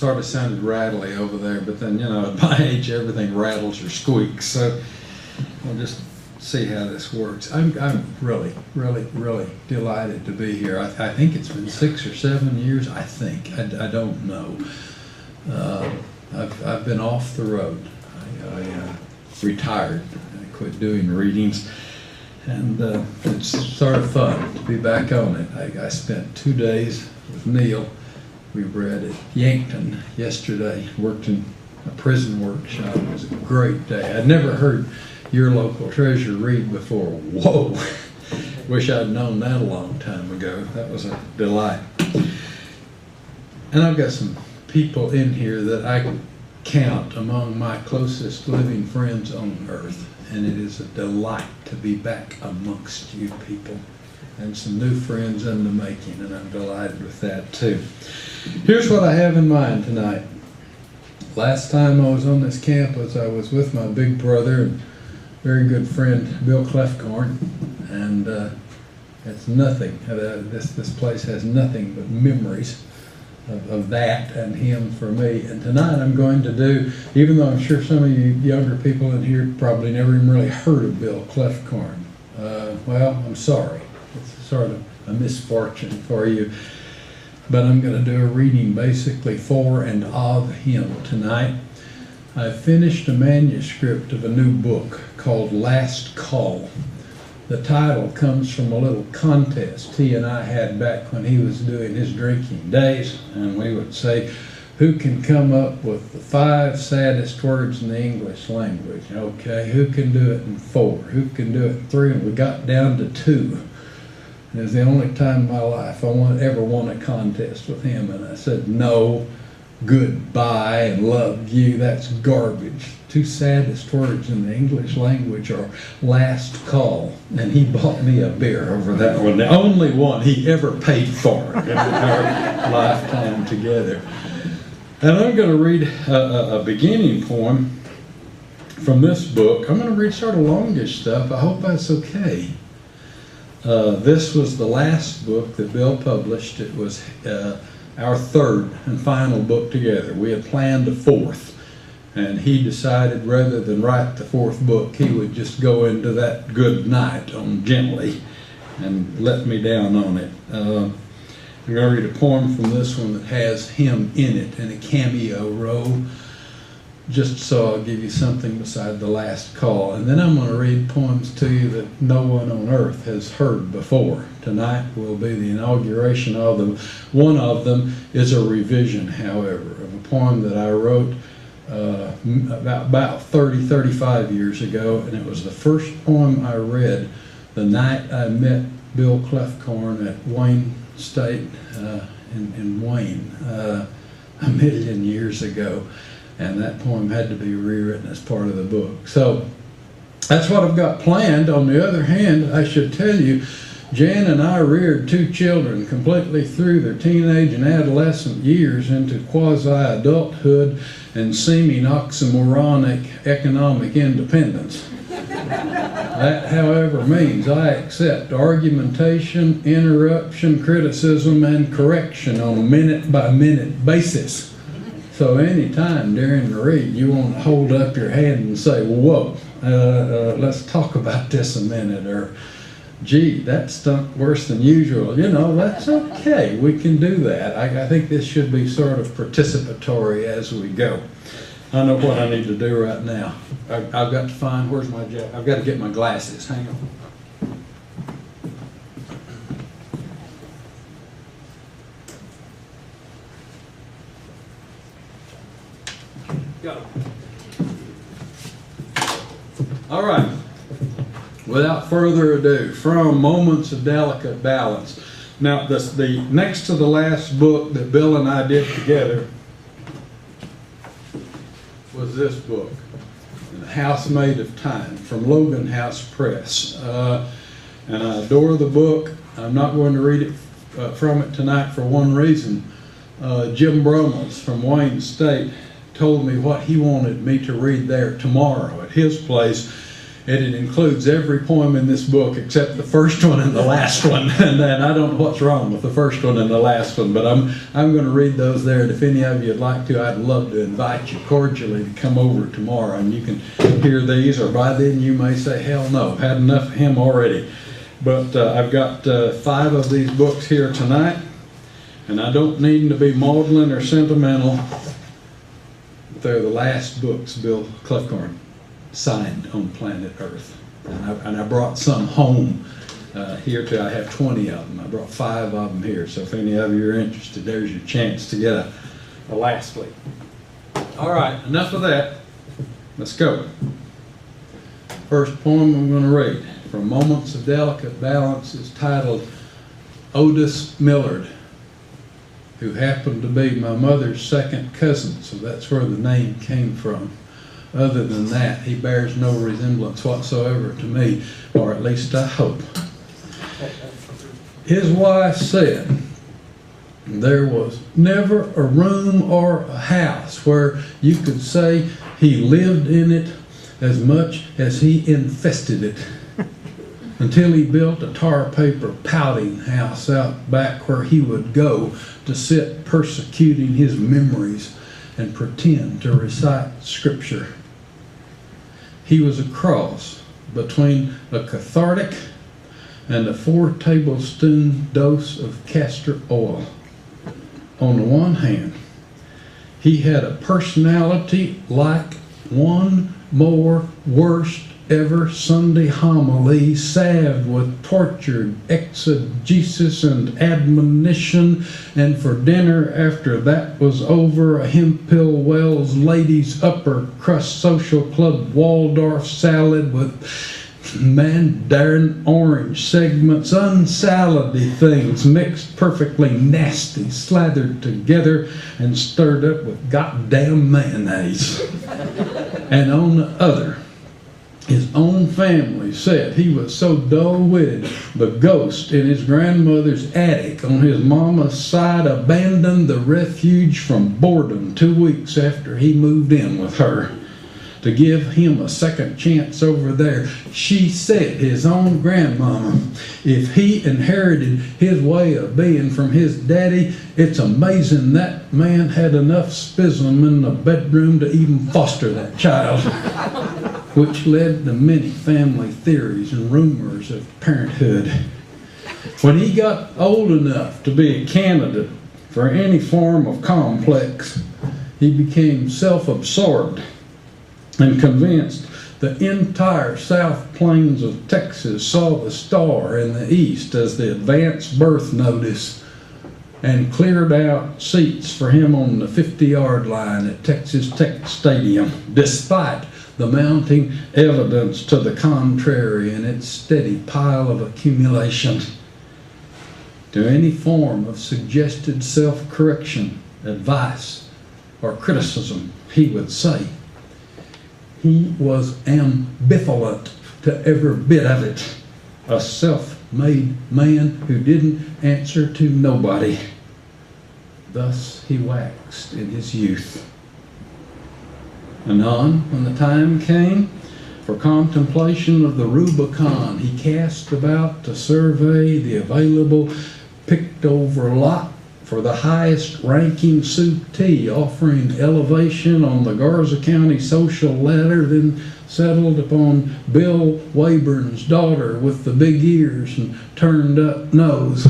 sort of sounded rattly over there, but then, you know, at my age, everything rattles or squeaks. So we'll just see how this works. I'm really, really, really delighted to be here. I think it's been 6 or 7 years, I think. I don't know. I've been off the road. I retired. I quit doing readings. And it's sort of fun to be back on it. I spent 2 days with Neil. We were at Yankton yesterday, worked in a prison workshop. It was a great day. I'd never heard your local treasurer read before. Whoa! Wish I'd known that a long time ago. That was a delight. And I've got some people in here that I count among my closest living friends on earth. And it is a delight to be back amongst you people. And some new friends in the making, and I'm delighted with that too. Here's what I have in mind tonight. Last time I was on this campus, I was with my big brother and very good friend Bill Clefcorn, and it's nothing. This place has nothing but memories of that and him for me. And tonight I'm going to do, even though I'm sure some of you younger people in here probably never even really heard of Bill Clefcorn. Well, I'm sorry. It's sort of a misfortune for you. But I'm going to do a reading basically for and of him tonight. I finished a manuscript of a new book called Last Call. The title comes from a little contest he and I had back when he was doing his drinking days, and we would say, who can come up with the 5 saddest words in the English language? Okay, who can do it in 4? Who can do it in 3? And we got down to 2. It was the only time in my life I ever won a contest with him, and I said, no, goodbye, and love you, that's garbage. 2 saddest words in the English language are last call, and he bought me a beer over that one, the only one he ever paid for in our lifetime together. And I'm going to read a beginning poem from this book. I'm going to read sort of longish stuff. I hope that's okay. This was the last book that Bill published. It was our 3rd and final book together. We had planned a 4th, and he decided rather than write the 4th book, he would just go into that good night on Gently and let me down on it. I'm going to read a poem from this one that has him in it in a cameo role, just so I'll give you something beside the last call. And then I'm going to read poems to you that no one on earth has heard before. Tonight will be the inauguration of them. One of them is a revision, however, of a poem that I wrote about 35 years ago, and it was the first poem I read the night I met Bill Clefcorn at Wayne State in Wayne a million years ago. And that poem had to be rewritten as part of the book. So that's what I've got planned. On the other hand, I should tell you, Jan and I reared 2 children completely through their teenage and adolescent years into quasi-adulthood and seeming oxymoronic economic independence. That, however, means I accept argumentation, interruption, criticism, and correction on a minute-by-minute basis. So anytime during the read you want to hold up your hand and say, whoa, let's talk about this a minute, or gee, that stunk worse than usual, you know, that's okay. We can do that. I think this should be sort of participatory as we go. I know what I need to do right now. I've got to find, where's my jacket? I've got to get my glasses. Hang on. Go. All right. Without further ado, from Moments of Delicate Balance. Now, the next to the last book that Bill and I did together was this book, House Made of Time, from Logan House Press. And I adore the book. I'm not going to read it from it tonight for one reason. Jim Brummels from Wayne State told me what he wanted me to read there tomorrow at his place and it includes every poem in this book except the first one and the last one. And I don't know what's wrong with the first one and the last one, but I'm going to read those there. And if any of you would like to, I'd love to invite you cordially to come over tomorrow, and you can hear these, or by then you may say, hell no, I've had enough of him already. But I've got 5 of these books here tonight, and I don't need them to be maudlin or sentimental. They're the last books Bill Clefcorn signed on planet Earth. And I brought some home here too. I have 20 of them. I brought 5 of them here. So if any of you are interested, there's your chance to get a last week. All right, enough of that. Let's go. First poem I'm going to read from Moments of Delicate Balance is titled Otis Millard, who happened to be my mother's second cousin, so that's where the name came from. Other than that, he bears no resemblance whatsoever to me, or at least I hope. His wife said there was never a room or a house where you could say he lived in it as much as he infested it, until he built a tar paper pouting house out back where he would go to sit persecuting his memories and pretend to recite scripture. He was a cross between a cathartic and a 4-tablespoon dose of castor oil. On the one hand, he had a personality like one more worst ever Sunday homily salved with tortured exegesis and admonition, and for dinner after that was over, a Hemphill Wells ladies upper crust social club Waldorf salad with mandarin orange segments, unsalady things mixed perfectly nasty, slathered together and stirred up with goddamn mayonnaise. And on the other, his own family said he was so dull-witted, the ghost in his grandmother's attic on his mama's side abandoned the refuge from boredom 2 weeks after he moved in with her. To give him a second chance over there, she said, his own grandmama, if he inherited his way of being from his daddy, it's amazing that man had enough spasm in the bedroom to even foster that child. Which led to many family theories and rumors of parenthood. When he got old enough to be a candidate for any form of complex, he became self-absorbed and convinced the entire South Plains of Texas saw the star in the east as the advance birth notice, and cleared out seats for him on the 50-yard line at Texas Tech Stadium, despite the mounting evidence to the contrary and its steady pile of accumulation. To any form of suggested self-correction, advice, or criticism, he would say he was ambivalent to every bit of it, a self-made man who didn't answer to nobody. Thus he waxed in his youth. Anon, when the time came for contemplation of the Rubicon, he cast about to survey the available picked-over lot for the highest-ranking suitee, offering elevation on the Garza County social ladder, then settled upon Bill Wayburn's daughter with the big ears and turned-up nose.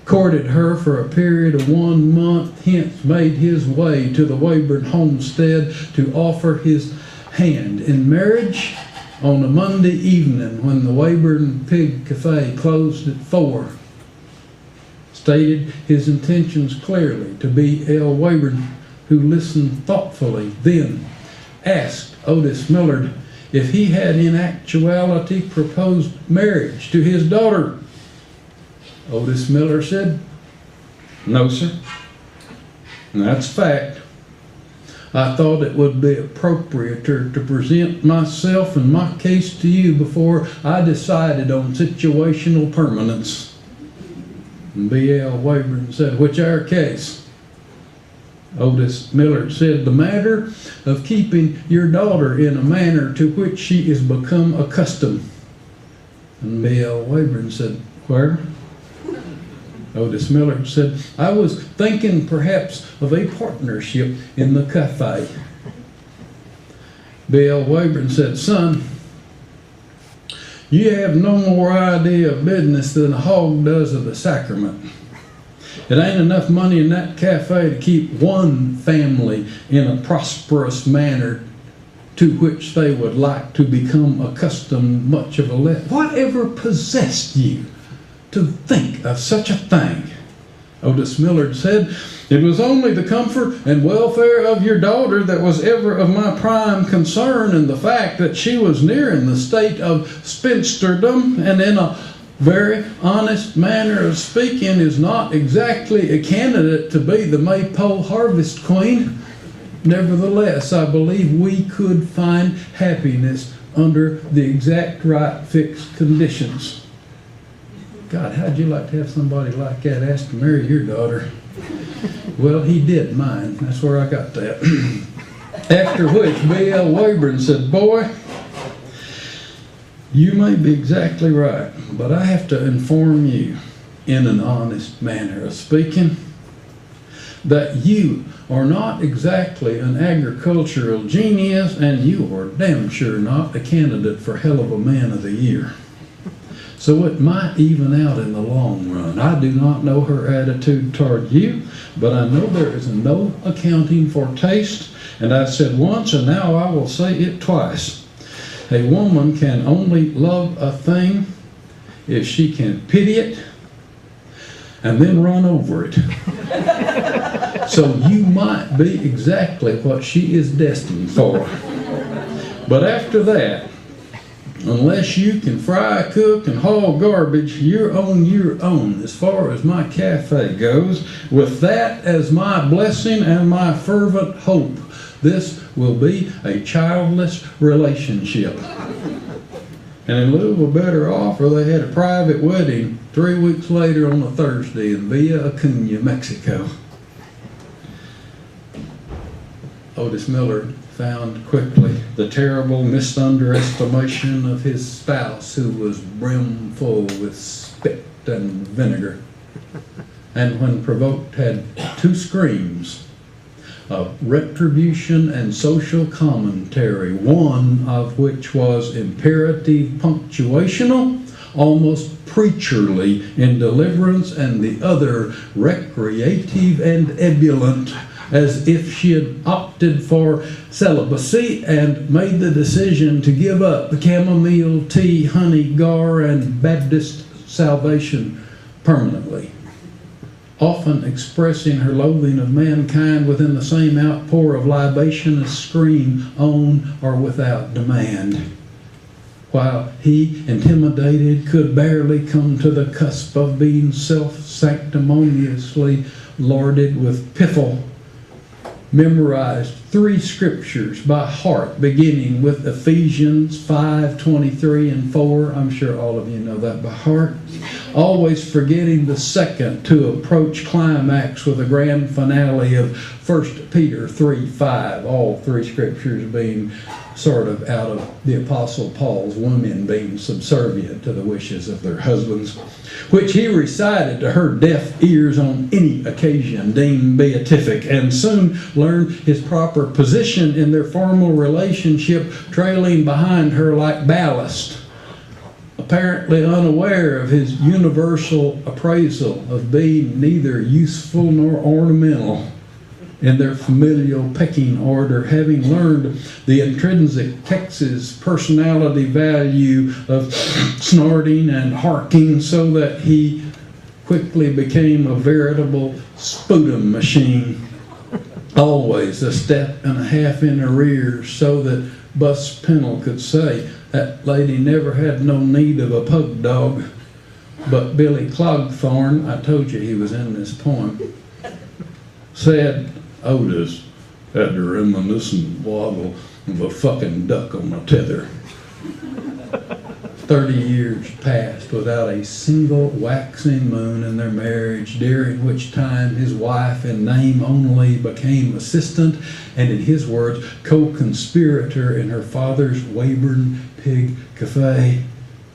Courted her for a period of 1 month, hence made his way to the Wayburn homestead to offer his hand in marriage on a Monday evening when the Wayburn Pig Cafe closed at 4. Stated his intentions clearly to B.L. Wayburn, who listened thoughtfully, then asked Otis Millard if he had in actuality proposed marriage to his daughter. Otis Miller said, "No, sir." And that's fact. I thought it would be appropriater to present myself and my case to you before I decided on situational permanence. And B.L. Wayburn said, "Which our case?" Otis Millard said, "The matter of keeping your daughter in a manner to which she is become accustomed." And B.L. Wayburn said, "Where?" Otis Millard said, "I was thinking perhaps of a partnership in the cafe." B.L. Wayburn said, "Son, you have no more idea of business than a hog does of the sacrament. It ain't enough money in that cafe to keep one family in a prosperous manner to which they would like to become accustomed much of a Whatever possessed you to think of such a thing?" Otis Millard said, "It was only the comfort and welfare of your daughter that was ever of my prime concern, and the fact that she was nearing the state of spinsterdom, and in a very honest manner of speaking, is not exactly a candidate to be the Maypole harvest queen. Nevertheless, I believe we could find happiness under the exact right fixed conditions." God, how'd you like to have somebody like that ask to marry your daughter? Well, he did mine. That's where I got that. After which B.L. Wayburn said, "Boy, you may be exactly right, but I have to inform you, in an honest manner of speaking, that you are not exactly an agricultural genius, and you are damn sure not a candidate for hell of a man of the year. So it might even out in the long run. I do not know her attitude toward you, but I know there is no accounting for taste, and I said once, and now I will say it twice. A woman can only love a thing if she can pity it and then run over it. So you might be exactly what she is destined for. But after that, unless you can fry, cook, and haul garbage, you're on your own as far as my cafe goes. With that as my blessing and my fervent hope, this will be a childless relationship." And in lieu of a better offer, they had a private wedding 3 weeks later on a Thursday in Villa Acuña, Mexico. Otis Millard found quickly the terrible misunderestimation of his spouse, who was brimful with spit and vinegar, and when provoked had 2 screams of retribution and social commentary, one of which was imperative punctuational, almost preacherly in deliverance, and the other recreative and ebullient, as if she had opted for celibacy and made the decision to give up the chamomile tea, honey, gar, and Baptist salvation permanently, often expressing her loathing of mankind within the same outpour of libationous scream on or without demand, while he, intimidated, could barely come to the cusp of being self-sanctimoniously larded with piffle, memorized 3 scriptures by heart, beginning with Ephesians 5:23 and 4. I'm sure all of you know that by heart. Always forgetting the second to approach climax with a grand finale of 1 Peter 3:5. All 3 scriptures being sort of out of the Apostle Paul's women being subservient to the wishes of their husbands, which he recited to her deaf ears on any occasion deemed beatific, and soon learned his proper position in their formal relationship, trailing behind her like ballast, apparently unaware of his universal appraisal of being neither useful nor ornamental in their familial pecking order, having learned the intrinsic Texas personality value of snorting and harking, so that he quickly became a veritable sputum machine, always a step and a half in arrears, so that Bus Pennell could say, "That lady never had no need of a pug dog." But Billy Clogthorne, I told you he was in this poem, said Otis had the reminiscent waddle of a fucking duck on a tether. 30 years passed without a single waxing moon in their marriage, during which time his wife in name only became assistant and, in his words, co-conspirator in her father's Weyburn Pig Cafe,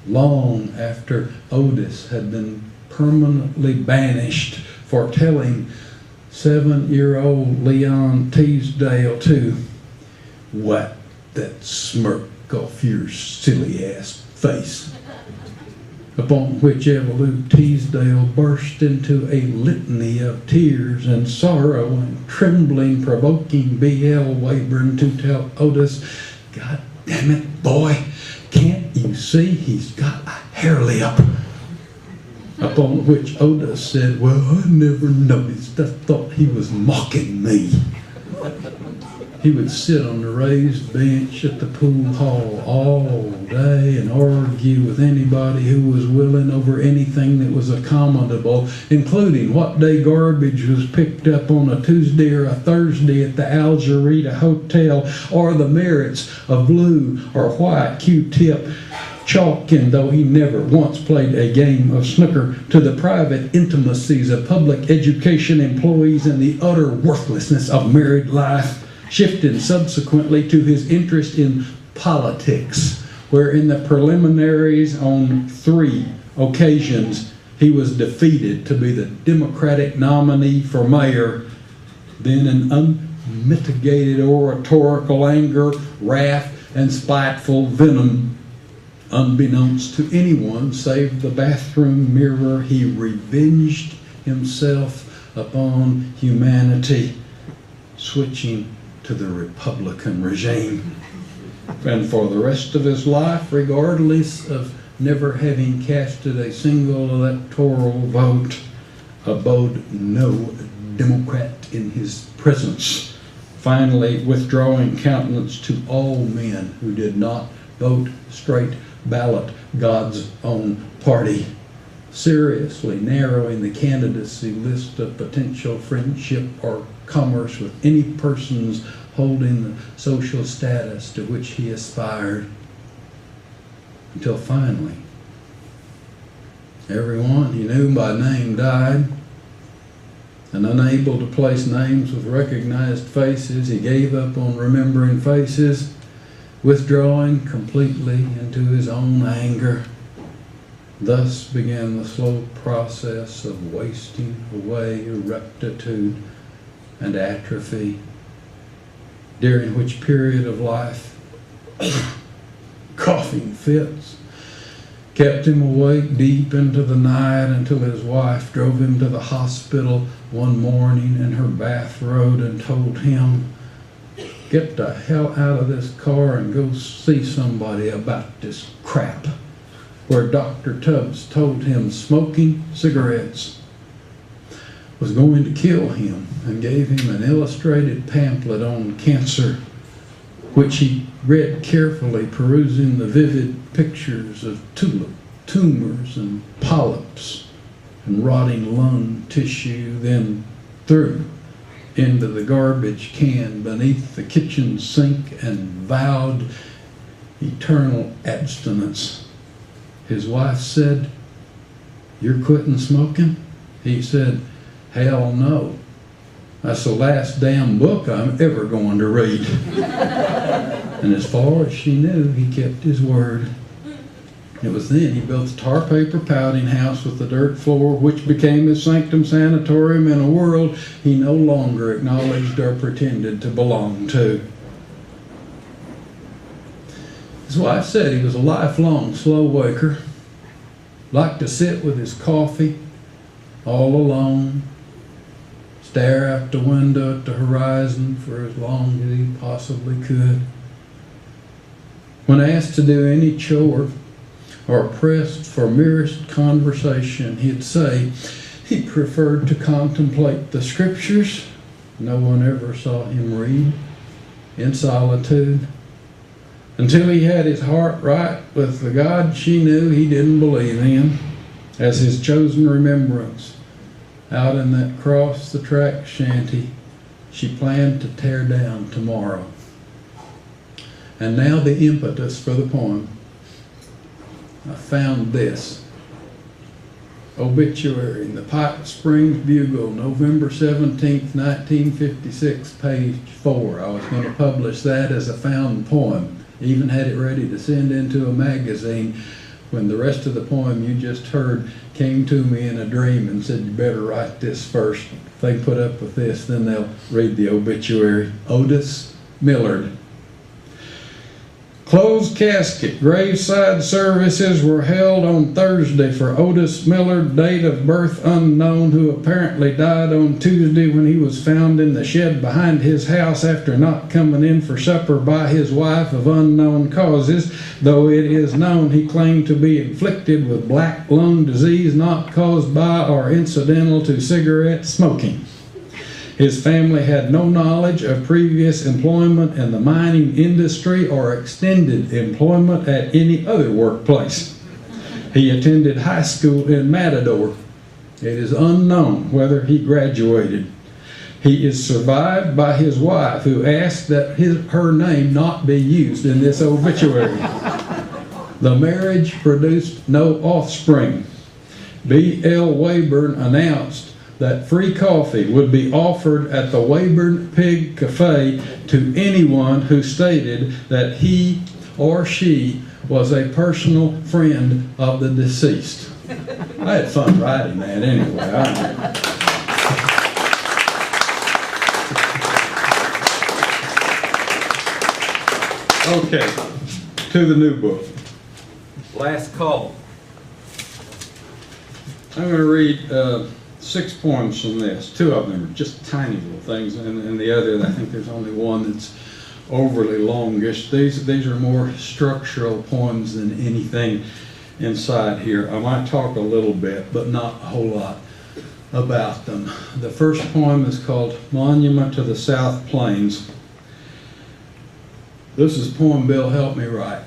long after Otis had been permanently banished for telling 7-year-old Leon Teasdale to wipe that smirk off your silly ass face. Upon which Evelyn Teasdale burst into a litany of tears and sorrow and trembling, provoking B.L. Weyburn to tell Otis, "God damn it, boy, can't you see he's got a hair lip?" Upon which Otis said, "Well, I never noticed. I thought he was mocking me." He would sit on the raised bench at the pool hall all day and argue with anybody who was willing over anything that was accommodable, including what day garbage was picked up on a Tuesday or a Thursday at the Algerita Hotel, or the merits of blue or white Q-tip chalking, though he never once played a game of snooker, to the private intimacies of public education employees and the utter worthlessness of married life, shifting subsequently to his interest in politics, where in the preliminaries on 3 occasions he was defeated to be the Democratic nominee for mayor. Then in unmitigated oratorical anger, wrath, and spiteful venom, unbeknownst to anyone save the bathroom mirror, he revenged himself upon humanity, switching to the Republican regime. And for the rest of his life, regardless of never having casted a single electoral vote, abode no Democrat in his presence, finally withdrawing countenance to all men who did not vote straight ballot God's own party, seriously narrowing the candidacy list of potential friendship or commerce with any persons holding the social status to which he aspired, until finally everyone he knew by name died, and unable to place names with recognized faces, he gave up on remembering faces, withdrawing completely into his own anger. Thus began the slow process of wasting away rectitude and atrophy, during which period of life coughing fits kept him awake deep into the night until his wife drove him to the hospital one morning in her bathrobe and told him, "Get the hell out of this car and go see somebody about this crap," where Dr. Tubbs told him smoking cigarettes was going to kill him, and gave him an illustrated pamphlet on cancer, which he read carefully, perusing the vivid pictures of tumors and polyps and rotting lung tissue, then threw into the garbage can beneath the kitchen sink and vowed eternal abstinence. His wife said, "You're quitting smoking?" He said, "Hell no. That's the last damn book I'm ever going to read." And as far as she knew, he kept his word. It was then he built the tar paper pouting house with the dirt floor, which became his sanctum sanatorium in a world he no longer acknowledged or pretended to belong to. His wife said he was a lifelong slow waker, liked to sit with his coffee all alone, stare out the window at the horizon for as long as he possibly could. When asked to do any chore or pressed for merest conversation, he'd say he preferred to contemplate the scriptures. No one ever saw him read in solitude, until he had his heart right with the God she knew he didn't believe in as his chosen remembrance, out in that cross-the-track shanty she planned to tear down tomorrow. And now the impetus for the poem. I found this obituary in the Pipe Springs Bugle, November 17th, 1956, page 4. I was going to publish that as a found poem. Even had it ready to send into a magazine when the rest of the poem you just heard came to me in a dream and said, you better write this first. If they put up with this, then they'll read the obituary. Otis Millard. Closed casket. Graveside services were held on Thursday for Otis Millard, date of birth unknown, who apparently died on Tuesday when he was found in the shed behind his house after not coming in for supper by his wife of unknown causes, though it is known he claimed to be inflicted with black lung disease not caused by or incidental to cigarette smoking. His family had no knowledge of previous employment in the mining industry or extended employment at any other workplace. He attended high school in Matador. It is unknown whether he graduated. He is survived by his wife, who asked that her name not be used in this obituary. The marriage produced no offspring. B.L. Wayburn announced that free coffee would be offered at the Wayburn Pig Cafe to anyone who stated that he or she was a personal friend of the deceased. I had fun writing that anyway. Okay, to the new book. Last Call. I'm going to read 6 poems from this. 2 of them are just tiny little things, and the other, I think there's only one that's overly longish. These are more structural poems than anything inside here. I might talk a little bit, but not a whole lot about them. The first poem is called Monument to the South Plains. This is a poem Bill helped me write.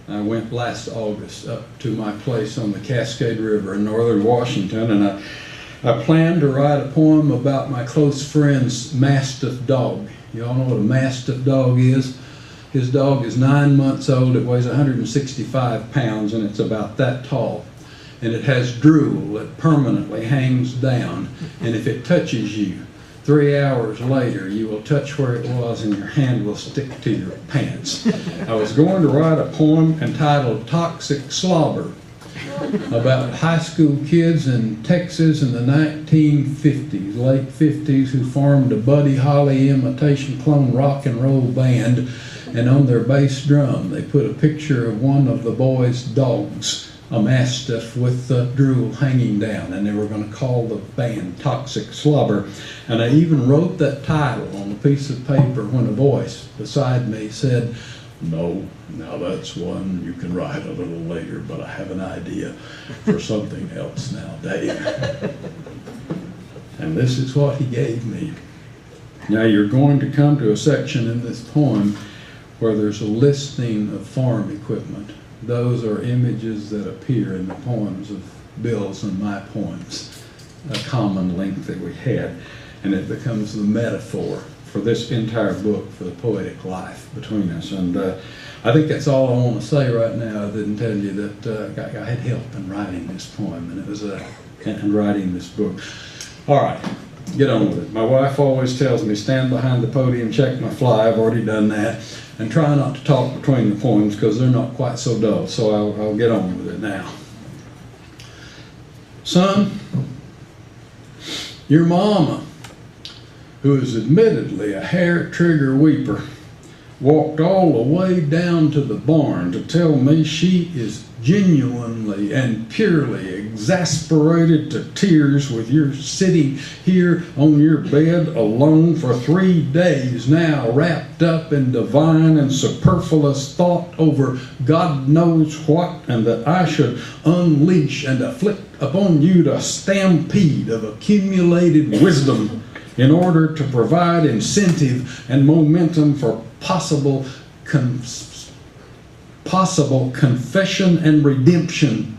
I went last August up to my place on the Cascade River in northern Washington, and I planned to write a poem about my close friend's Mastiff dog. You all know what a Mastiff dog is? His dog is 9 months old, it weighs 165 pounds, and it's about that tall. And it has drool that permanently hangs down, and if it touches you, 3 hours later, you will touch where it was and your hand will stick to your pants. I was going to write a poem entitled Toxic Slobber about high school kids in Texas in the 1950s, late 50s, who formed a Buddy Holly imitation clone rock and roll band, and on their bass drum they put a picture of one of the boys' dogs, a Mastiff with the drool hanging down, and they were going to call the band Toxic Slobber. And I even wrote that title on a piece of paper when a voice beside me said, "No, now that's one you can write a little later, but I have an idea for something else now, Dave." And this is what he gave me. Now you're going to come to a section in this poem where there's a listing of farm equipment. Those are images that appear in the poems of Bill's and my poems, a common link that we had, and it becomes the metaphor for this entire book, for the poetic life between us. And I think that's all I want to say right now. I didn't tell you that I had help in writing this poem, and it was in writing this book. All right, get on with it. My wife always tells me, stand behind the podium, check my fly. I've already done that. And try not to talk between the poems because they're not quite so dull. So I'll get on with it now. Son, your mama, who is admittedly a hair-trigger weeper, walked all the way down to the barn to tell me she is genuinely and purely exasperated to tears with your sitting here on your bed alone for 3 days now, wrapped up in divine and superfluous thought over God knows what, and that I should unleash and afflict upon you the stampede of accumulated wisdom in order to provide incentive and momentum for possible confession and redemption.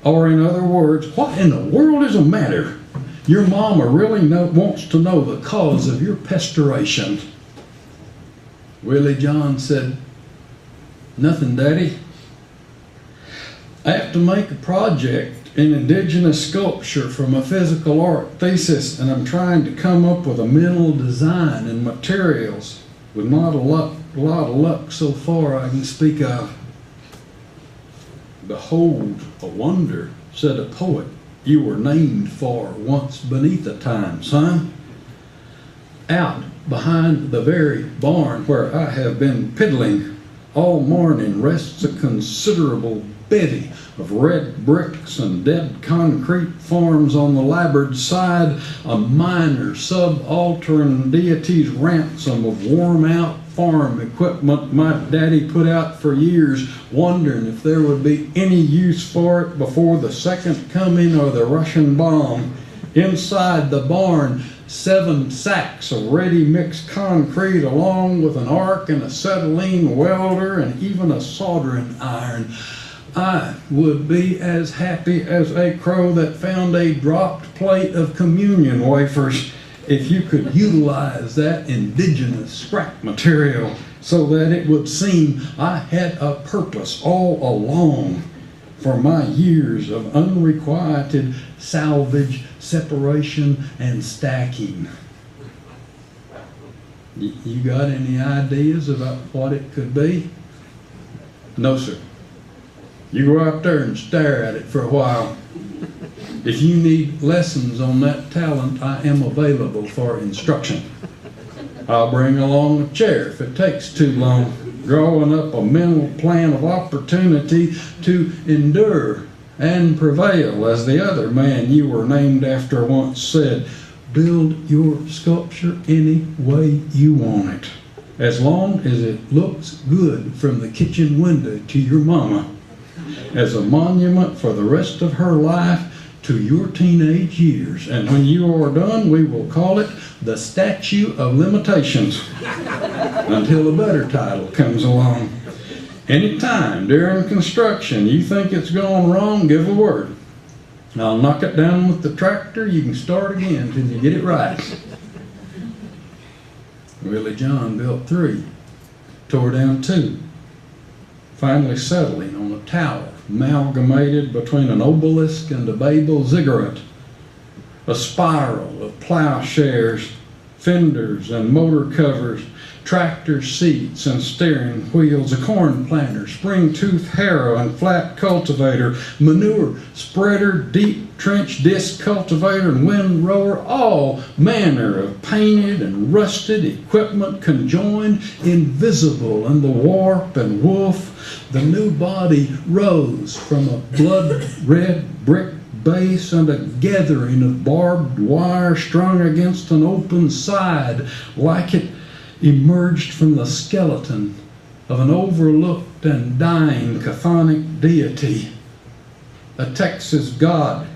Or in other words, what in the world is the matter? Your mama really wants to know the cause of your pesturation. Willie John said, Nothing, Daddy. I have to make a project in indigenous sculpture for my physical art thesis, and I'm trying to come up with a mental design and materials with not a lot of luck so far I can speak of. Behold, a wonder, said a poet, you were named for once beneath a time, son. Out behind the very barn where I have been piddling all morning rests a considerable bevy of red bricks and dead concrete forms on the larboard side, a minor subaltern deity's ransom of worn-out farm equipment my daddy put out for years, wondering if there would be any use for it before the second coming of the Russian bomb. Inside the barn, 7 sacks of ready-mixed concrete along with an arc and acetylene welder and even a soldering iron. I would be as happy as a crow that found a dropped plate of communion wafers if you could utilize that indigenous scrap material so that it would seem I had a purpose all along for my years of unrequited salvage, separation, and stacking. You got any ideas about what it could be? No, sir. You go out there and stare at it for a while. If you need lessons on that talent, I am available for instruction. I'll bring along a chair if it takes too long, drawing up a mental plan of opportunity to endure and prevail, as the other man you were named after once said. Build your sculpture any way you want it, as long as it looks good from the kitchen window to your mama, as a monument for the rest of her life to your teenage years. And when you are done, we will call it the Statue of Limitations until a better title comes along. Anytime during construction you think it's gone wrong, give a word. I'll knock it down with the tractor. You can start again until you get it right. Willie John built 3, tore down 2, finally settling on a tower amalgamated between an obelisk and a Babel ziggurat, a spiral of plowshares, fenders and motor covers, tractor seats and steering wheels, a corn planter, spring-tooth harrow and flat cultivator, manure spreader, deep trench disc cultivator and windrower, all manner of painted and rusted equipment conjoined, invisible in the warp and woof. The new body rose from a blood-red brick base and a gathering of barbed wire strung against an open side, like it emerged from the skeleton of an overlooked and dying chthonic deity, a Texas god,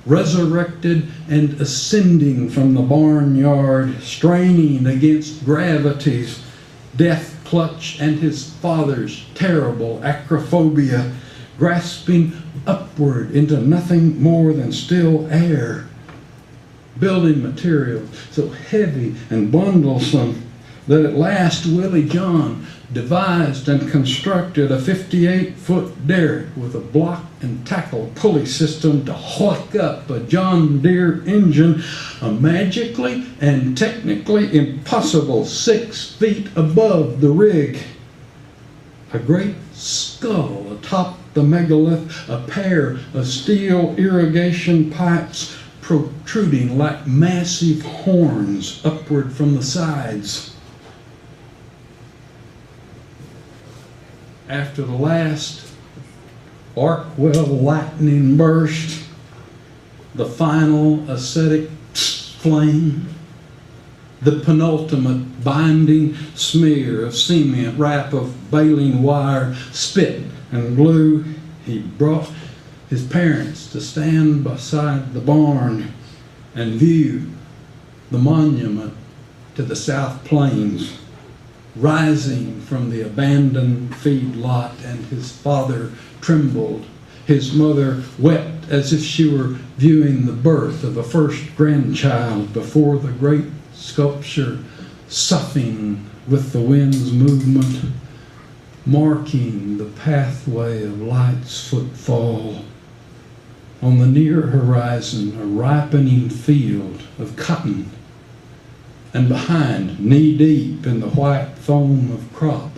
resurrected and ascending from the barnyard, straining against gravity's death clutch and his father's terrible acrophobia, grasping upward into nothing more than still air. Building materials so heavy and bundlesome that at last Willie John devised and constructed a 58-foot derrick with a block and tackle pulley system to hook up a John Deere engine, a magically and technically impossible 6 feet above the rig. A great skull atop the megalith, a pair of steel irrigation pipes protruding like massive horns upward from the sides. After the last Arkwell lightning burst, the final ascetic flame, the penultimate binding smear of cement, wrap of baling wire, spit and glue, he brought his parents to stand beside the barn and view the monument to the South Plains rising from the abandoned feedlot, and his father trembled. His mother wept as if she were viewing the birth of a first grandchild before the great sculpture, soughing with the wind's movement, marking the pathway of light's footfall. On the near horizon, a ripening field of cotton, and behind, knee-deep in the white foam of crop,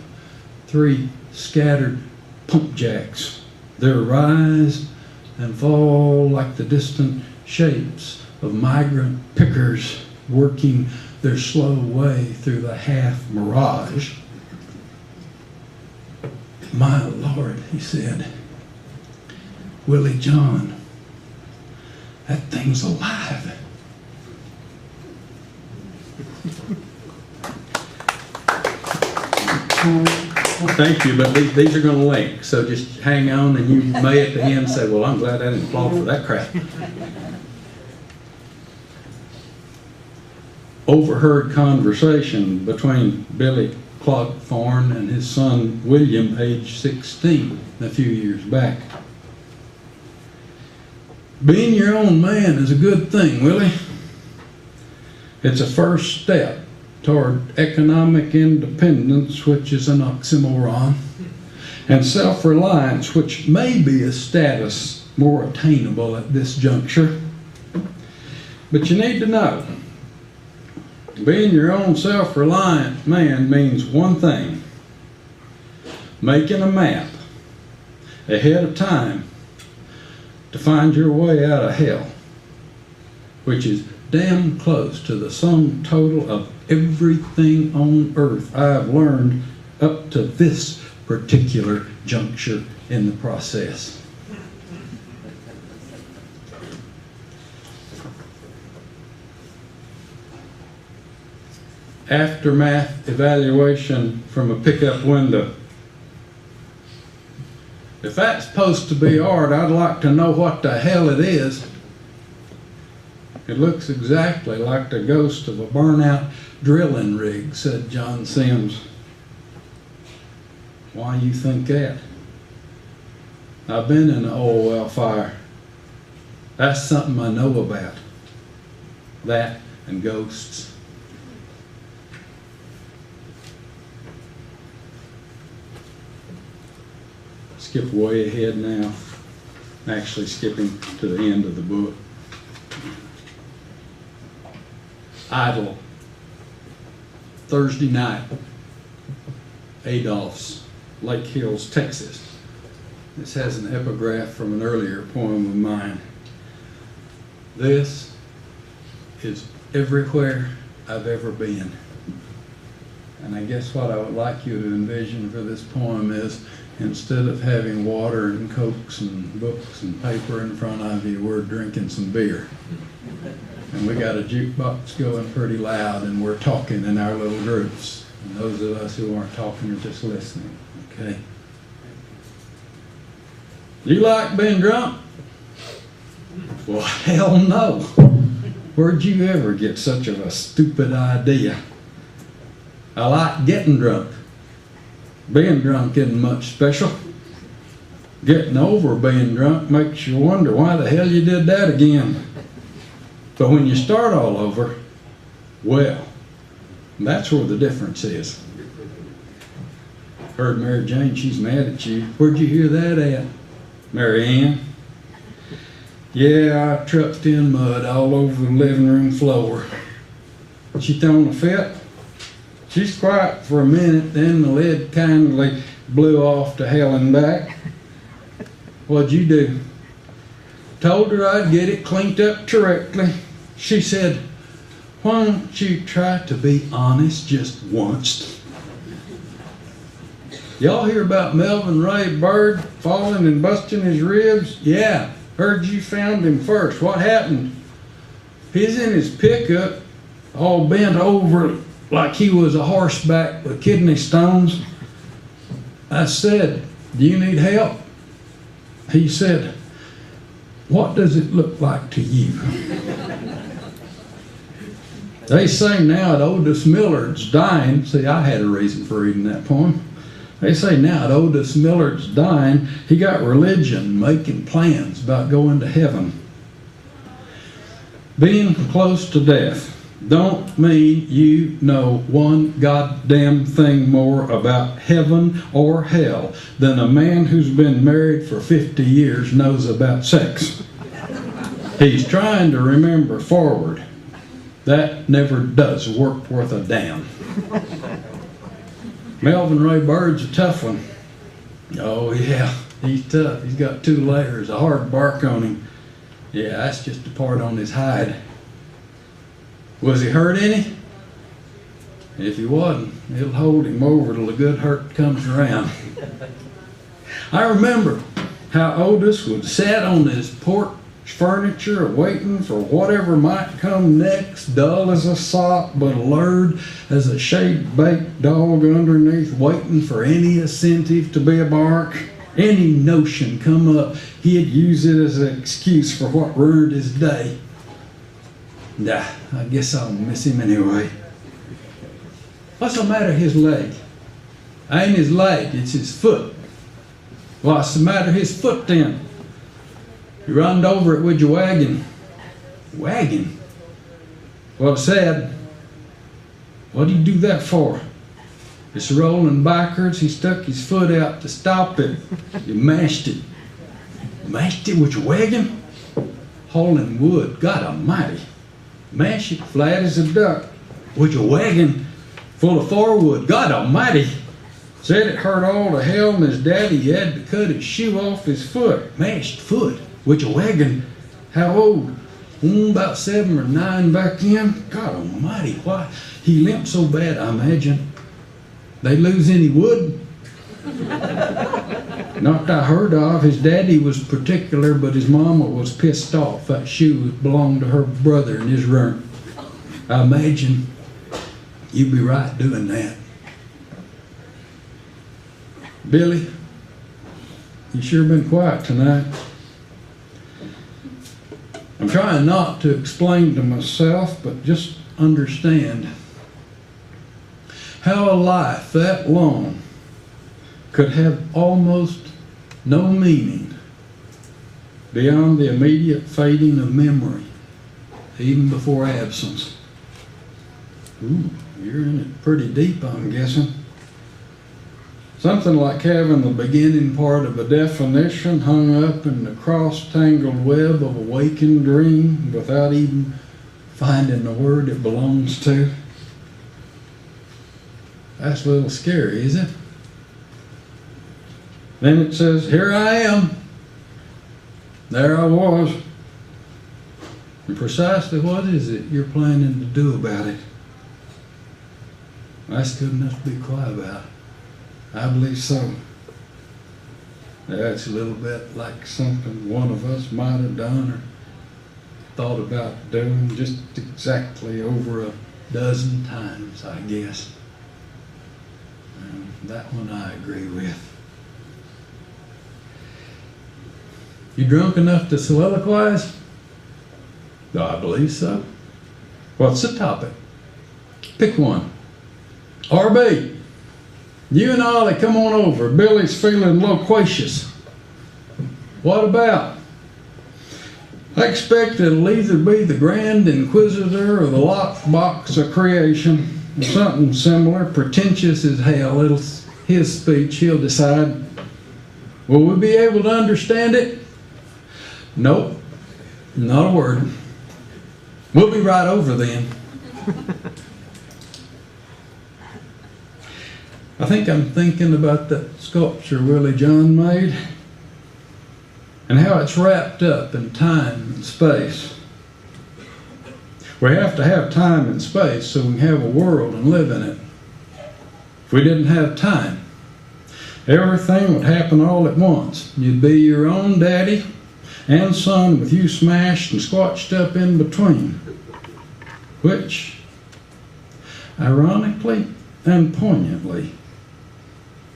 3 scattered pump jacks. Their rise and fall like the distant shapes of migrant pickers working their slow way through the half-mirage. "My Lord," he said, "Willie John, that thing's alive." Thank you, but these are going to link, so just hang on, and you may at the end say, "Well, I'm glad I didn't fall for that crap." Overheard conversation between Billy Clogthorne and his son William, age 16, a few years back. "Being your own man is a good thing, Willie. It's a first step toward economic independence, which is an oxymoron, and self-reliance, which may be a status more attainable at this juncture. But you need to know, being your own self-reliant man means one thing: making a map ahead of time to find your way out of hell, which is damn close to the sum total of everything on earth I've learned up to this particular juncture in the process." Aftermath evaluation from a pickup window. "If that's supposed to be art, I'd like to know what the hell it is. It looks exactly like the ghost of a burnout drilling rig," said John Sims. "Why you think that?" "I've been in an oil well fire. That's something I know about. That and ghosts." Skip way ahead now, actually skipping to the end of the book. Idle. Thursday night, Adolph's, Lake Hills, Texas. This has an epigraph from an earlier poem of mine. "This is everywhere I've ever been." And I guess what I would like you to envision for this poem is, instead of having water and cokes and books and paper in front of you, we're drinking some beer. And we got a jukebox going pretty loud, and we're talking in our little groups. And those of us who aren't talking are just listening, okay? "You like being drunk?" "Well, hell no. Where'd you ever get such of a stupid idea? I like getting drunk. Being drunk isn't much special. Getting over being drunk makes you wonder why the hell you did that again. But when you start all over, well, that's where the difference is." "Heard Mary Jane, she's mad at you." "Where'd you hear that at?" "Mary Ann?" "Yeah, I trucked in mud all over the living room floor." "She thrown a fit?" "She's quiet for a minute, then the lid kindly blew off to hell and back." "What'd you do?" "Told her I'd get it cleaned up directly. She said, 'Why don't you try to be honest just once?'" "Y'all hear about Melvin Ray Bird falling and busting his ribs?" "Yeah, heard you found him first. What happened?" "He's in his pickup, all bent over like he was a horseback with kidney stones. I said, 'Do you need help?' He said, 'What does it look like to you?'" "They say now at Otis Millard's dying." See, I had a reason for reading that poem. "They say now at Otis Millard's dying, he got religion making plans about going to heaven. Being close to death, don't mean you know one goddamn thing more about heaven or hell than a man who's been married for 50 years knows about sex. He's trying to remember forward. That never does work worth a damn. Melvin Ray Bird's a tough one. Oh yeah, he's tough. He's got 2 layers, a hard bark on him. Yeah, that's just a part on his hide. Was he hurt any? If he wasn't, it'll hold him over till the good hurt comes around. I remember how Otis would sit on his porch furniture waiting for whatever might come next, dull as a sop but alert as a shade-baked dog underneath, waiting for any incentive to be a bark. Any notion come up, he'd use it as an excuse for what ruined his day. Nah, I guess I'll miss him anyway. What's the matter with his leg? Ain't his leg, it's his foot. What's the matter with his foot then? You runned over it with your wagon. Wagon? Well, sad. What did you do that for? It's rolling backwards. He stuck his foot out to stop it. You mashed it. Mashed it with your wagon? Hauling wood. God almighty. Mash it flat as a duck with your wagon full of firewood. God almighty. Said it hurt all to hell and his daddy had to cut his shoe off his foot. Mashed foot with your wagon. How old? About 7 or 9 back then. God almighty. Why? He limped so bad, I imagine. They lose any wood? Not that I heard of. His daddy was particular, but his mama was pissed off. That shoe belonged to her brother in his room. I imagine you'd be right doing that. Billy, you sure been quiet tonight. I'm trying not to explain to myself, but just understand how a life that long could have almost no meaning beyond the immediate fading of memory, even before absence. Ooh, you're in it pretty deep, I'm guessing. Something like having the beginning part of a definition hung up in the cross-tangled web of a waking dream without even finding the word it belongs to. That's a little scary, isn't it? Then it says, here I am. There I was. And precisely what is it you're planning to do about it? That's good enough to be quiet about. I believe so. That's a little bit like something one of us might have done or thought about doing just exactly over a dozen times, I guess. And that one I agree with. You drunk enough to soliloquize? I believe so. What's the topic? Pick one. RB, you and Ollie come on over. Billy's feeling loquacious. What about? I expect it'll either be the Grand Inquisitor or the lockbox of creation. Something similar, pretentious as hell. It's his speech, he'll decide. Will we be able to understand it? Nope, not a word. We'll be right over then. I think I'm thinking about that sculpture Willie John made and how it's wrapped up in time and space. We have to have time and space so we can have a world and live in it. If we didn't have time, everything would happen all at once. You'd be your own daddy and son with you smashed and squatched up in between, which, ironically and poignantly,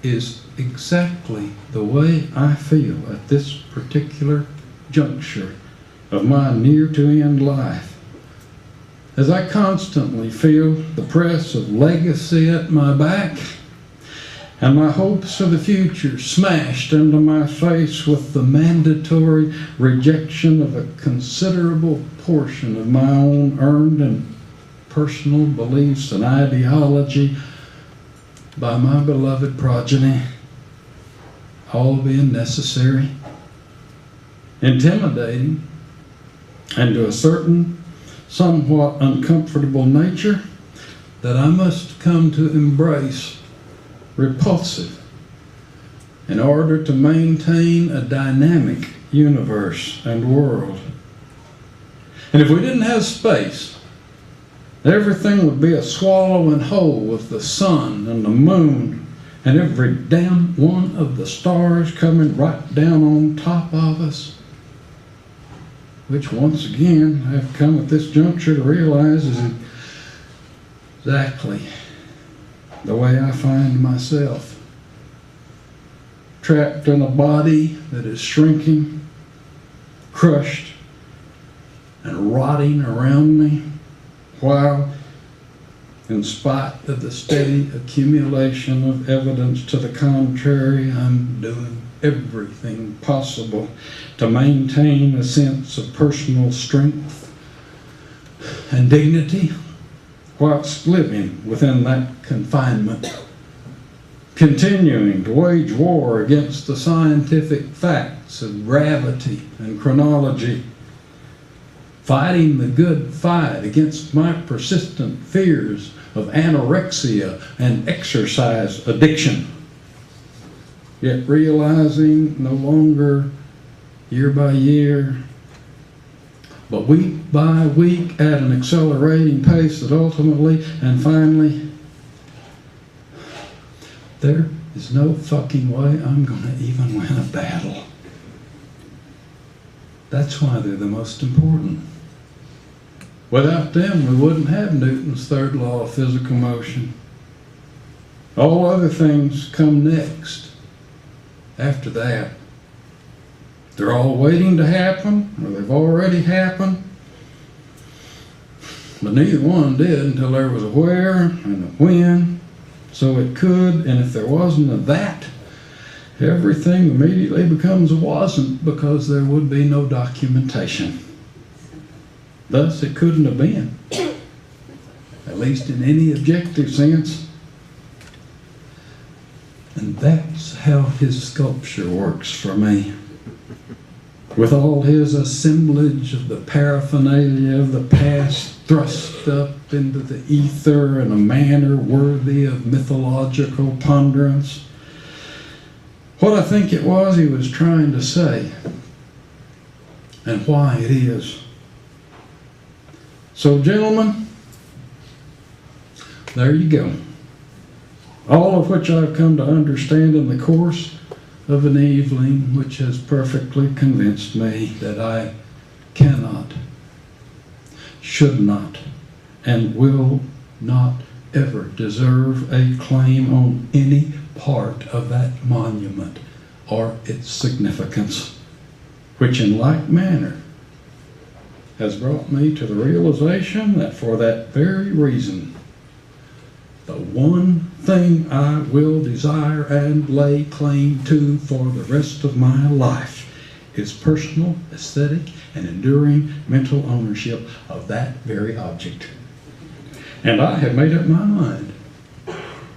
is exactly the way I feel at this particular juncture of my near-to-end life, as I constantly feel the press of legacy at my back and my hopes of the future smashed into my face with the mandatory rejection of a considerable portion of my own earned and personal beliefs and ideology by my beloved progeny, all being necessary, intimidating, and to a certain, somewhat uncomfortable nature that I must come to embrace repulsive in order to maintain a dynamic universe and world. And if we didn't have space, everything would be a swallowing whole with the sun and the moon and every damn one of the stars coming right down on top of us, which once again I've come at this juncture to realize is exactly the way I find myself, trapped in a body that is shrinking, crushed, and rotting around me, while, in spite of the steady accumulation of evidence to the contrary, I'm doing everything possible to maintain a sense of personal strength and dignity whilst living within that confinement, continuing to wage war against the scientific facts of gravity and chronology, fighting the good fight against my persistent fears of anorexia and exercise addiction, yet realizing no longer year by year, but week by week at an accelerating pace that ultimately and finally, there is no fucking way I'm going to even win a battle. That's why they're the most important. Without them, we wouldn't have Newton's third law of physical motion. All other things come next. After that, they're all waiting to happen, or they've already happened. But neither one did until there was a where and a when, so it could, and if there wasn't a that, everything immediately becomes a wasn't, because there would be no documentation. Thus, it couldn't have been, at least in any objective sense. And that's how his sculpture works for me. With all his assemblage of the paraphernalia of the past thrust up into the ether in a manner worthy of mythological ponderance. What I think it was he was trying to say, and why it is. So, gentlemen, there you go. All of which I've come to understand in the course of an evening which has perfectly convinced me that I cannot, should not, and will not ever deserve a claim on any part of that monument or its significance, which in like manner has brought me to the realization that for that very reason, the one thing I will desire and lay claim to for the rest of my life is personal, aesthetic, and enduring mental ownership of that very object. And I have made up my mind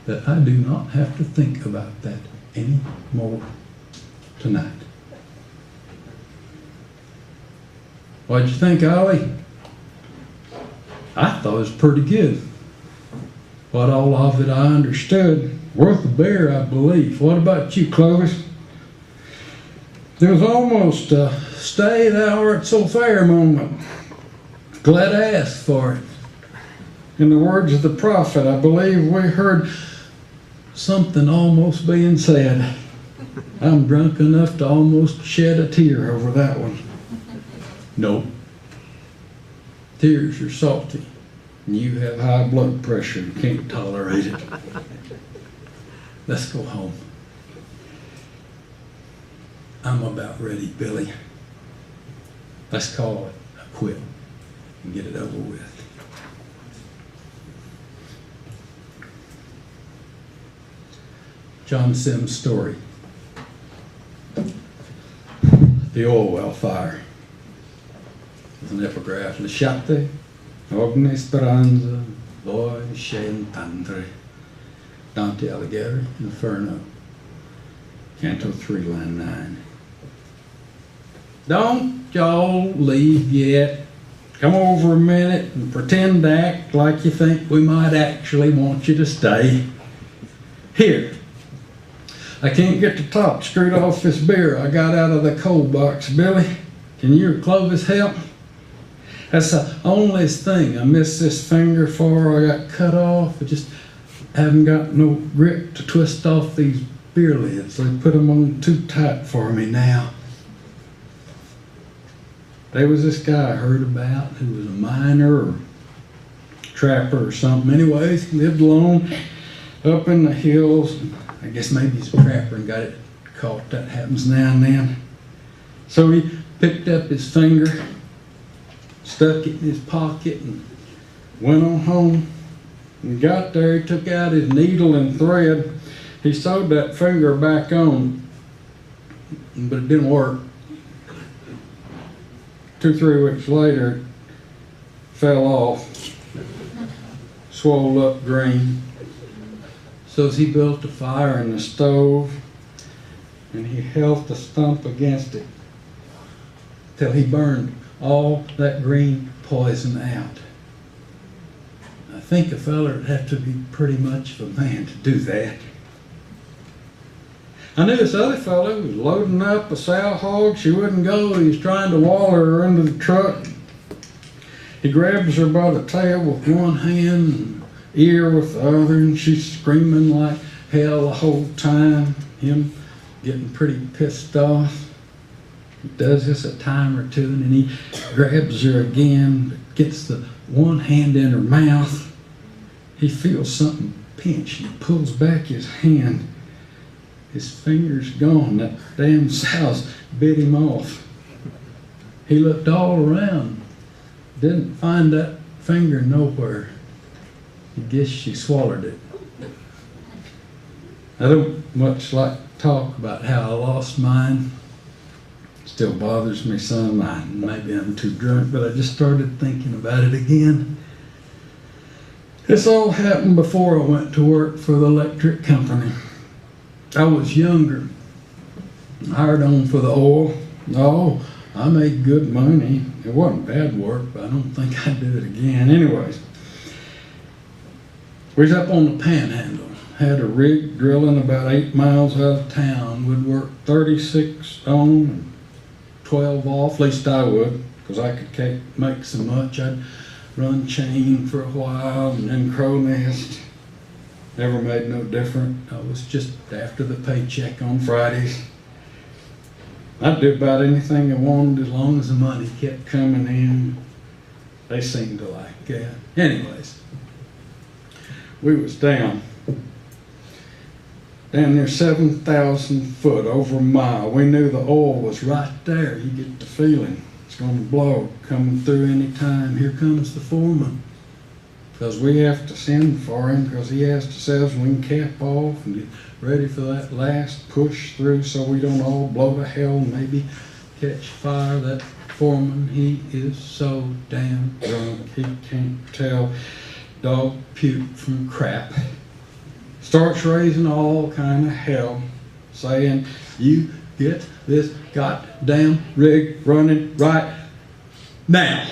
that I do not have to think about that anymore tonight. What'd you think, Ollie? I thought it was pretty good. What all of it I understood, worth a bear, I believe. What about you, Clovis? There was almost a stay thou art so fair moment. Glad I asked for it. In the words of the prophet, I believe we heard something almost being said. I'm drunk enough to almost shed a tear over that one. No. Tears are salty. And you have high blood pressure and can't tolerate it. Let's go home. I'm about ready, Billy. Let's call it a quit and get it over with. John Sims' story. The oil well fire. There's an epigraph. Le Chate Ogni speranza, voi scendere. Dante Alighieri, Inferno, Canto 3, line 9. Don't y'all leave yet. Come over a minute and pretend to act like you think we might actually want you to stay. Here, I can't get the top screwed off this beer I got out of the cold box, Billy. Can you or Clovis help? That's the only thing I missed this finger for. I got cut off. I just haven't got no grip to twist off these beer lids. They put them on too tight for me now. There was this guy I heard about who was a miner or trapper or something. Anyways, he lived alone up in the hills. I guess maybe he's a trapper and got it caught. That happens now and then. So he picked up his finger, stuck it in his pocket, and went on home. When he got there, he took out his needle and thread. He sewed that finger back on, but it didn't work. 2-3 weeks later, it fell off, swelled up green. So he built a fire in the stove, and he held the stump against it till he burned all that green poison out. I think a feller would have to be pretty much of a man to do that. I knew this other fellow was loading up a sow hog. She wouldn't go. He was trying to waller her into the truck. He grabs her by the tail with one hand and ear with the other, and she's screaming like hell the whole time. Him getting pretty pissed off. He does this a time or two, and then he grabs her again, but gets the one hand in her mouth. He feels something pinch. He pulls back his hand. His finger's gone. That damn sow's bit him off. He looked all around. Didn't find that finger nowhere. I guess she swallowed it. I don't much like to talk about how I lost mine. Still bothers me some. Maybe I'm too drunk, but I just started thinking about it again. This all happened before I went to work for the electric company. I was younger, hired on for the oil. No, I made good money. It wasn't bad work, but I don't think I'd do it again. Anyways, we was up on the Panhandle. Had a rig drilling about 8 miles out of town. Would work 36 on and 12 off. At least I would, because I could make so much. I'd run chain for a while and then crow nest. Never made no difference. I was just after the paycheck on Fridays. I'd do about anything I wanted as long as the money kept coming in. They seemed to like that. Anyways, we was down near 7,000 foot, over a mile. We knew the oil was right there. You get the feeling it's going to blow, coming through any time. Here comes the foreman. Because we have to send for him, because he has to say us we can cap off and get ready for that last push through so we don't all blow to hell and maybe catch fire. That foreman, he is so damn drunk he can't tell dog puke from crap. Starts raising all kind of hell, saying, you get this goddamn rig running right now.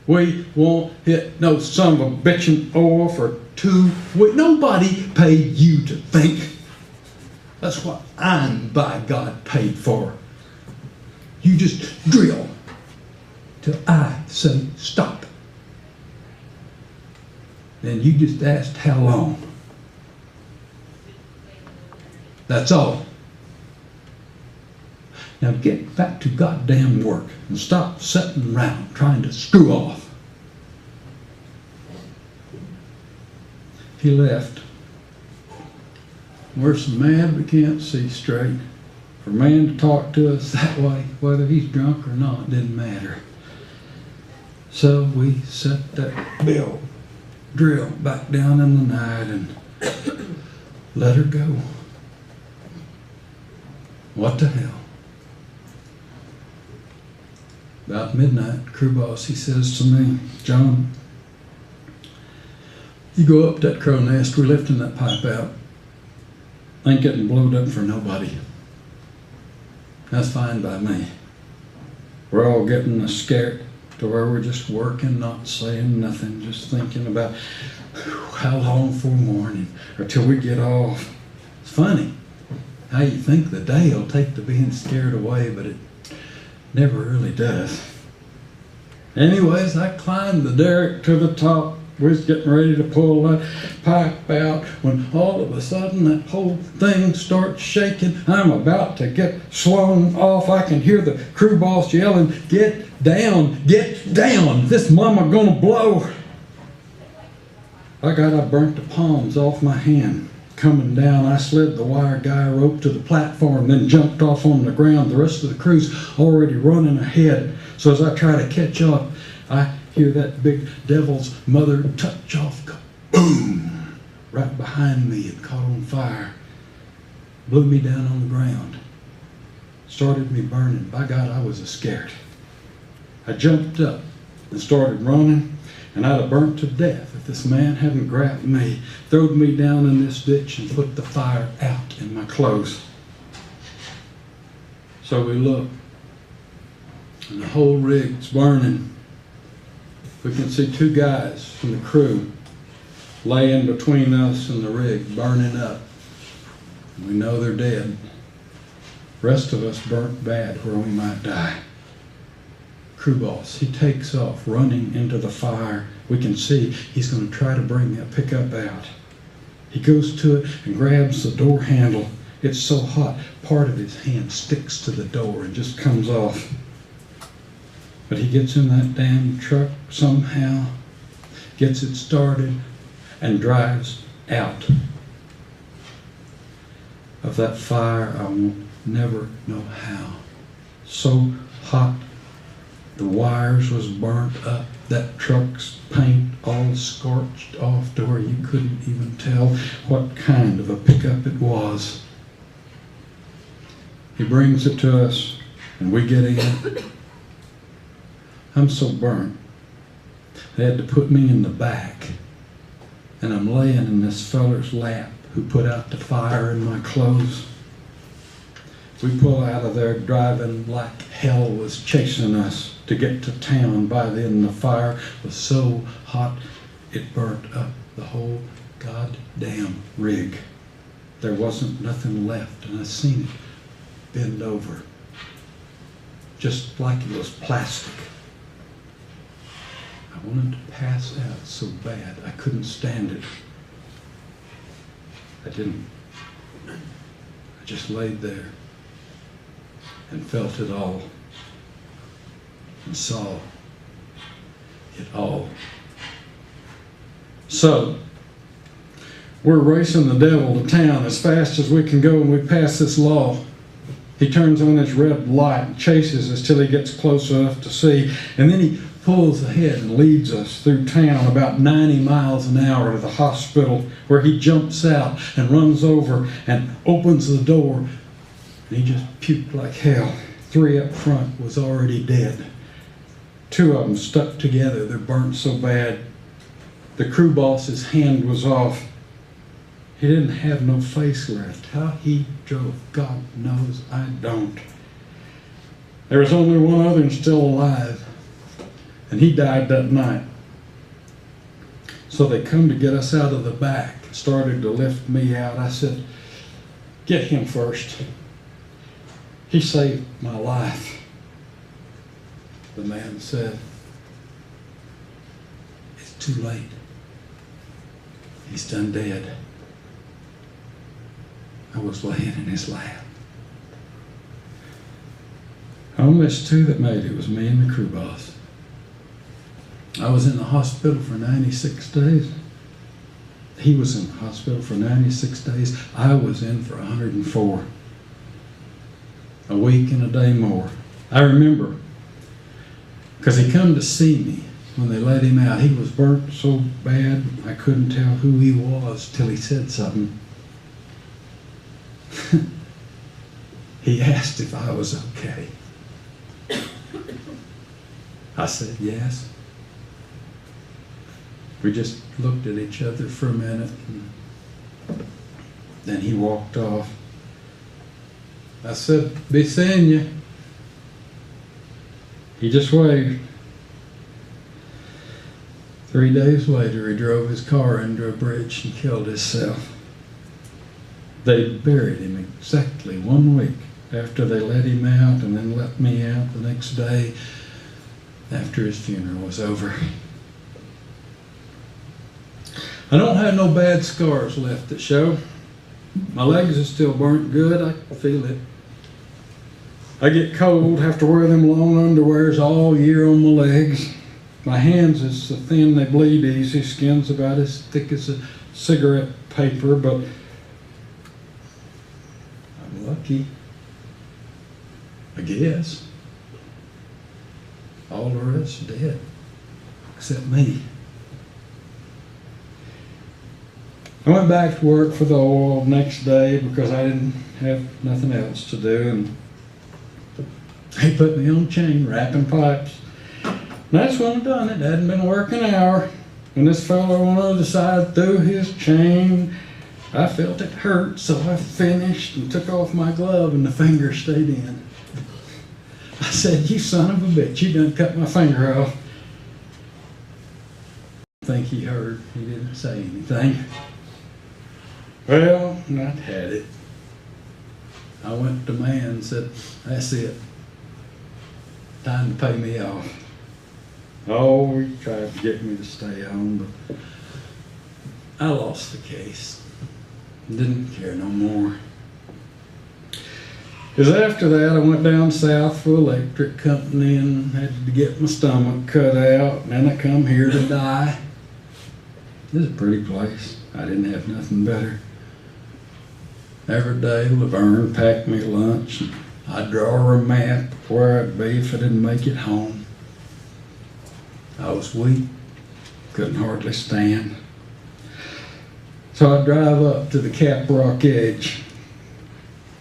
We won't hit no son of a bitchin' oil for 2 weeks. Nobody paid you to think. That's what I'm, by God, paid for. You just drill till I say stop. Then you just asked how long. That's all. Now get back to goddamn work and stop sitting around trying to screw off. He left. We're so mad we can't see straight. For a man to talk to us that way, whether he's drunk or not, didn't matter. So we set that drill back down in the night and let her go. What the hell? About midnight, crew boss, he says to me, "John, you go up that crow nest, we're lifting that pipe out. Ain't getting blowed up for nobody." That's fine by me. We're all getting scared to where we're just working, not saying nothing, just thinking about how long for morning or till we get off. It's funny how you think the day will take the being scared away, but it never really does. Anyways, I climbed the derrick to the top. We was getting ready to pull that pipe out when all of a sudden that whole thing starts shaking. I'm about to get swung off. I can hear the crew boss yelling, "Get down, get down. This mama gonna blow." I burnt the palms off my hand. Coming down, I slid the wire guy rope to the platform, then jumped off on the ground. The rest of the crew's already running ahead. So as I try to catch up, I hear that big devil's mother touch off, boom, right behind me. It caught on fire, blew me down on the ground, started me burning. By God, I was scared. I jumped up and started running, and I'd have burnt to death if this man hadn't grabbed me, throwed me down in this ditch, and put the fire out in my clothes. So we look, and the whole rig's burning. We can see two guys from the crew laying between us and the rig, burning up. We know they're dead. The rest of us burnt bad where we might die. Crew boss, he takes off running into the fire. We can see he's going to try to bring that pickup out. He goes to it and grabs the door handle. It's so hot, part of his hand sticks to the door and just comes off. But he gets in that damn truck somehow, gets it started, and drives out of that fire. I will never know how. So hot, the wires was burnt up, that truck's paint all scorched off to where you couldn't even tell what kind of a pickup it was. He brings it to us, and we get in. I'm so burnt, they had to put me in the back, and I'm laying in this feller's lap who put out the fire in my clothes. We pull out of there driving like hell was chasing us to get to town. By then the fire was so hot it burnt up the whole goddamn rig. There wasn't nothing left, and I seen it bend over, just like it was plastic. I wanted to pass out so bad. I couldn't stand it. I didn't. I just laid there and felt it all and saw it all. So, we're racing the devil to town as fast as we can go, and we pass this law. He turns on his red light and chases us till he gets close enough to see, and then he pulls ahead and leads us through town about 90 miles an hour to the hospital, where he jumps out and runs over and opens the door, and he just puked like hell. 3 up front was already dead. 2 of them stuck together. They're burnt so bad. The crew boss's hand was off. He didn't have no face left. How he drove, God knows I don't. There was only one other still alive, and he died that night. So they come to get us out of the back, started to lift me out. I said, "Get him first. He saved my life." The man said, "It's too late. He's done dead." I was laying in his lap. Only 2 that made it was me and the crew boss. I was in the hospital for 96 days. He was in the hospital for 96 days. I was in for 104. A week and a day more. I remember, because he come to see me when they let him out. He was burnt so bad I couldn't tell who he was till he said something. He asked if I was okay. I said, yes. We just looked at each other for a minute, and then he walked off. I said, be seeing you. He just waved. 3 days later, he drove his car into a bridge and killed himself. They buried him exactly 1 week after they let him out, and then let me out the next day after his funeral was over. I don't have no bad scars left that show. My legs are still burnt good. I can feel it. I get cold, have to wear them long underwears all year on my legs. My hands is so thin they bleed easy. Skin's about as thick as a cigarette paper, but I'm lucky, I guess. All the rest are dead, except me. I went back to work for the oil next day because I didn't have nothing else to do, and they put me on chain wrapping pipes. And that's when I done it. Hadn't been working an hour. When this fellow on the other side threw his chain, I felt it hurt, so I finished and took off my glove, and the finger stayed in. I said, you son of a bitch, you done cut my finger off. I think he heard. He didn't say anything. Well, I'd had it. I went to man and said, that's it. Time to pay me off. Oh, he tried to get me to stay home, but I lost the case. Didn't care no more. Because after that, I went down south for an electric company and had to get my stomach cut out. And then I come here to die. This is a pretty place. I didn't have nothing better. Every day, Laverne packed me lunch. And I'd draw her a map of where I'd be if I didn't make it home. I was weak, couldn't hardly stand. So I'd drive up to the Cap Rock edge,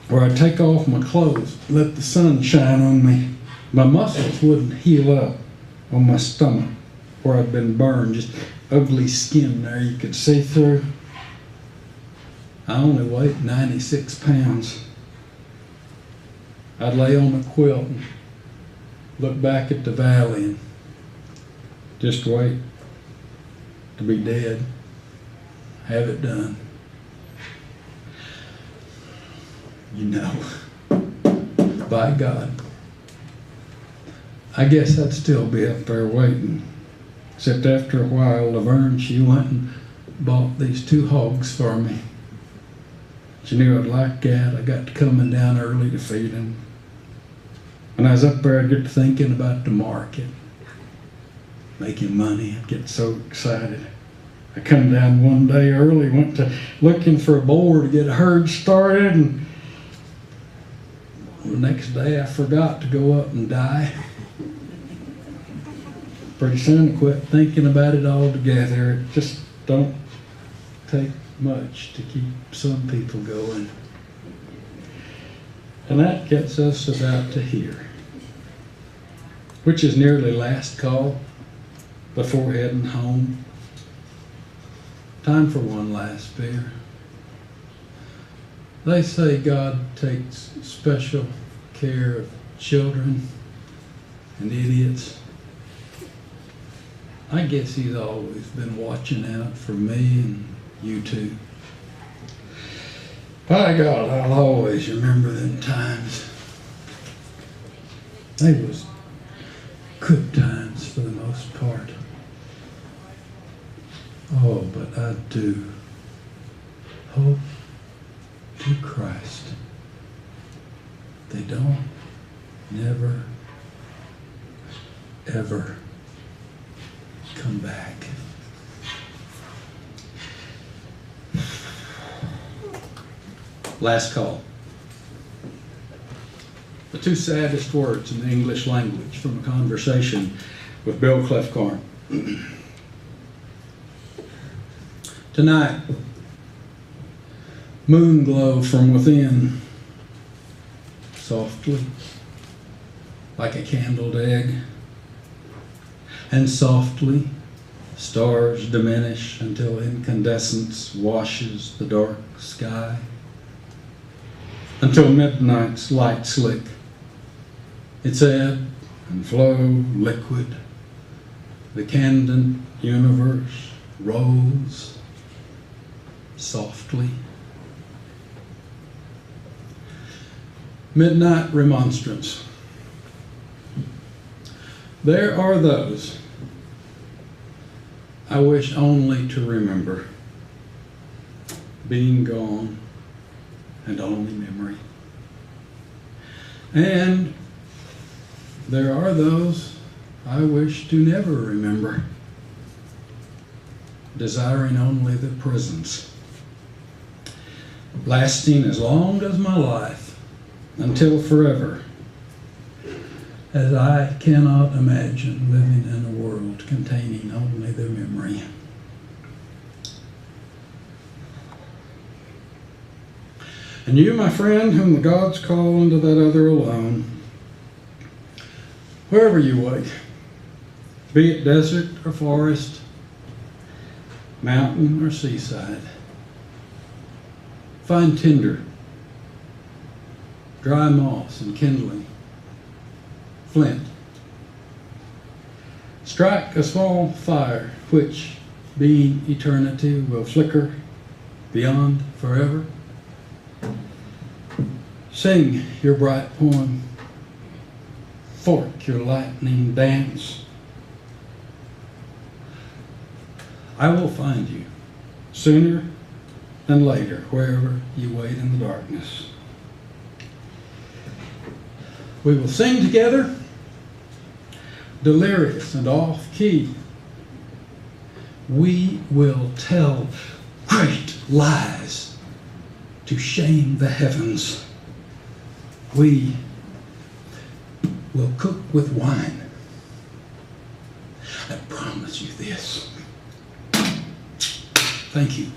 where I'd take off my clothes, let the sun shine on me. My muscles wouldn't heal up on my stomach, where I'd been burned, just ugly skin there you could see through. I only weighed 96 pounds. I'd lay on a quilt and look back at the valley and just wait to be dead. Have it done. You know, by God, I guess I'd still be up there waiting. Except after a while, Laverne, she went and bought these 2 hogs for me. She knew I'd like that. I got to coming down early to feed them. When I was up there, I'd get to thinking about the market, making money. I'd get so excited. I come down one day early, went to looking for a boar to get a herd started, and the next day I forgot to go up and die. Pretty soon I quit thinking about it altogether. It just don't take much to keep some people going. And that gets us about to here, which is nearly last call before heading home. Time for one last beer. They say God takes special care of children and idiots. I guess he's always been watching out for me and you too. By God, I'll always remember them times. They was good times for the most part. Oh, but I do hope to Christ they don't never, ever come back. Last call. The 2 saddest words in the English language from a conversation with Bill Clefcorn. Tonight, moon glow from within, softly, like a candled egg. And softly, stars diminish until incandescence washes the dark sky. Until midnight's light slick, its ebb and flow liquid, the candent universe rolls softly. Midnight remonstrance. There are those I wish only to remember, being gone and only memory. And there are those I wish to never remember, desiring only the presence, lasting as long as my life, until forever, as I cannot imagine living in a world containing only their memory. And you, my friend, whom the gods call into that other alone, wherever you wait, be it desert or forest, mountain or seaside, find tinder, dry moss and kindling, flint. Strike a small fire which, being eternity, will flicker beyond forever. Sing your bright poem, fork your lightning dance. I will find you sooner than later, wherever you wait in the darkness. We will sing together, delirious and off-key. We will tell great lies to shame the heavens. We will cook with wine. I promise you this. Thank you.